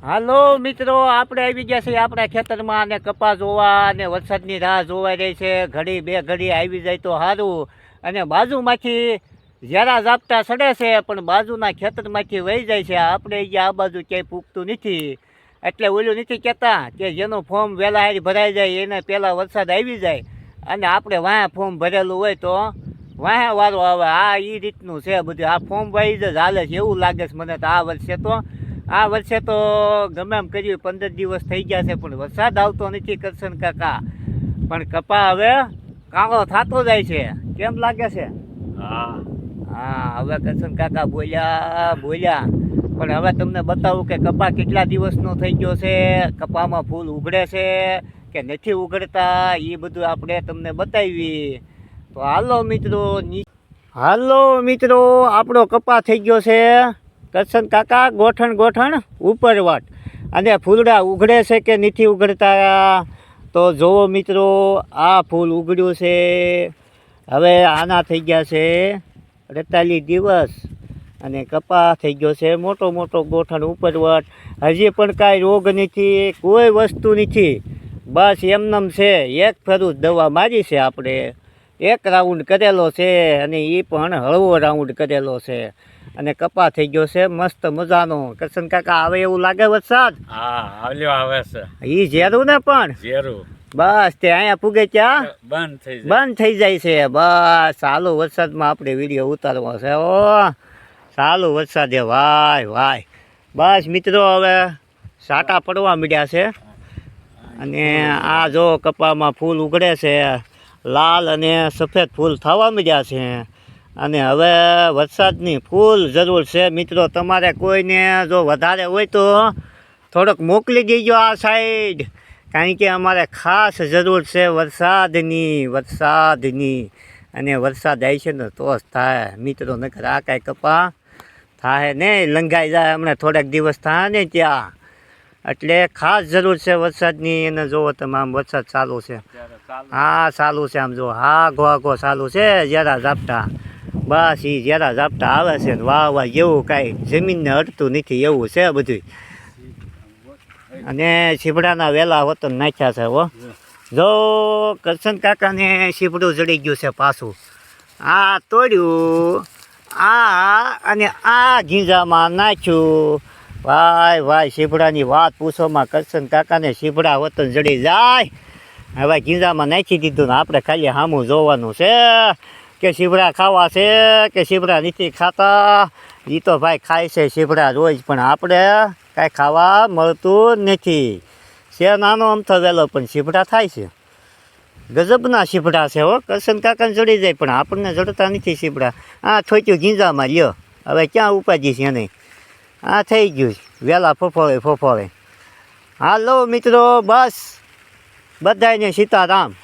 હાલો મિત્રો, આપણે આવી ગયા છીએ આપણા ખેતરમાં અને કપાસ જોવા અને વરસાદની રાહ જોવાઈ રહી છે. ઘડી બે ઘડી આવી જાય તો સારું. અને બાજુમાંથી ઝારા ઝાપટા સડે છે પણ બાજુના ખેતરમાંથી વહી જાય છે. આપણે અહીંયા આ બાજુ ક્યાંય પૂગતું નથી, એટલે ઓલું નથી કહેતા કે જેનું ફોર્મ વહેલા હારી ભરાઈ જાય એને પહેલાં વરસાદ આવી જાય અને આપણે વાંહે ફોર્મ ભરેલું હોય તો વાંહે વારો આવે. આ એ રીતનું છે બધું. આ ફોર્મ વાઇઝ જ હાલે છે એવું લાગે છે મને તો. આ વર્ષે તો ગમે એમ કર્યું 15 દિવસ થઈ ગયા છે પણ વરસાદ આવતો નથી કરશન કાકા. પણ કપા હવે કાળો થતો જાય છે, કેમ લાગે છે? હા, હવે કરશન કાકા બોલ્યા પણ હવે તમને બતાવું કે કપા કેટલા દિવસનો થઈ ગયો છે, કપામાં ફૂલ ઉગડે છે કે નથી ઉગડતા, એ બધું આપણે તમને બતાવી. તો હાલો મિત્રો, આપણો કપા થઈ ગયો છે કરશન કાકા ગોઠણ ઉપરવાટ. અને ફૂલડા ઉગડે છે કે નથી ઉગડતા તો જોવો મિત્રો, આ ફૂલ ઉગડ્યું છે. હવે આના થઈ ગયા છે 48 દિવસ અને કપા થઈ ગયો છે મોટો ગોઠણ ઉપરવાટ. હજી પણ કાંઈ રોગ નથી, કોઈ વસ્તુ નથી, બસ એમનેમ છે. એક ફેરું દવા મારી છે આપણે, એક રાઉન્ડ કરેલો છે અને એ પણ હળવો રાઉન્ડ કરેલો છે. અને કપા થઈ ગયો છે મસ્ત મજાનો. કરશન કાકા આવે એવું લાગે વરસાદ? હા, આવે છે. ઈ ઝેરું ને પણ બસ તે અહીંયા પૂગે ત્યાં બંધ થઈ જાય છે. બસ ચાલુ વરસાદમાં આપણે વિડીયો ઉતારવો છે. ઓ ચાલુ વરસાદે વાય. બસ મિત્રો, હવે સાટા પડવા માંડ્યા છે અને આ જો કપામાં ફૂલ ઉગડે છે, લાલ અને સફેદ ફૂલ થવા માંડ્યા છે. અને હવે વરસાદની ફૂલ જરૂર છે મિત્રો. તમારે કોઈને જો વધારે હોય તો થોડોક મોકલી દેજો આ સાઈડ, કારણ કે અમારે ખાસ જરૂર છે વરસાદની. અને વરસાદ આવી છે ને તો જ થાય મિત્રો, નકર આ કાંઈ કપા થાય નહીં, લંઘાઈ જાય. હમણાં થોડાક દિવસ થાય ને ત્યાં, એટલે ખાસ જરૂર છે વરસાદની. અને જુઓ તમે આમ વરસાદ ચાલુ છે. હા ચાલુ છે, આમ જો હા ઘો ચાલુ છે ઝારા ઝાપટા. બસ એ ઝારા ઝાપટા આવે છે ને વાહ જેવું કાંઈ જમીનને અડતું નથી એવું છે બધું. અને શીપડાના વેલા વતન નાખ્યા છે. હો જો કરશન કાકાને શીપડું જડી ગયું છે પાછું. આ તોડ્યું, આ અને આ ગીંજામાં નાખ્યું. ભાઈ શીપડાની વાત પૂછોમાં કરશન કાકાને શીપડા વતન જડી જાય. હવે ગીંજામાં નાખી દીધું ને આપણે ખાલી સામું જોવાનું છે કે શીપડા ખાવા છે કે શીપડા નથી ખાતા. એ તો ભાઈ ખાય છે શીપડા રોજ, પણ આપણે કાંઈ ખાવા મળતું નથી. છે નાનો અમથો વેલો પણ શીપડા થાય છે. ગજબના શીપડા છે. હો કરશન કાકાને જડી જાય પણ આપણને જડતા નથી શીપડા. આ થોચ્યું ગીંજામાં લ્યો, હવે ક્યાં ઉપાજી છે નહીં. આ થઈ ગયું વેલા ફોફોળે. હાલો મિત્રો, બસ બધાને સીતારામ.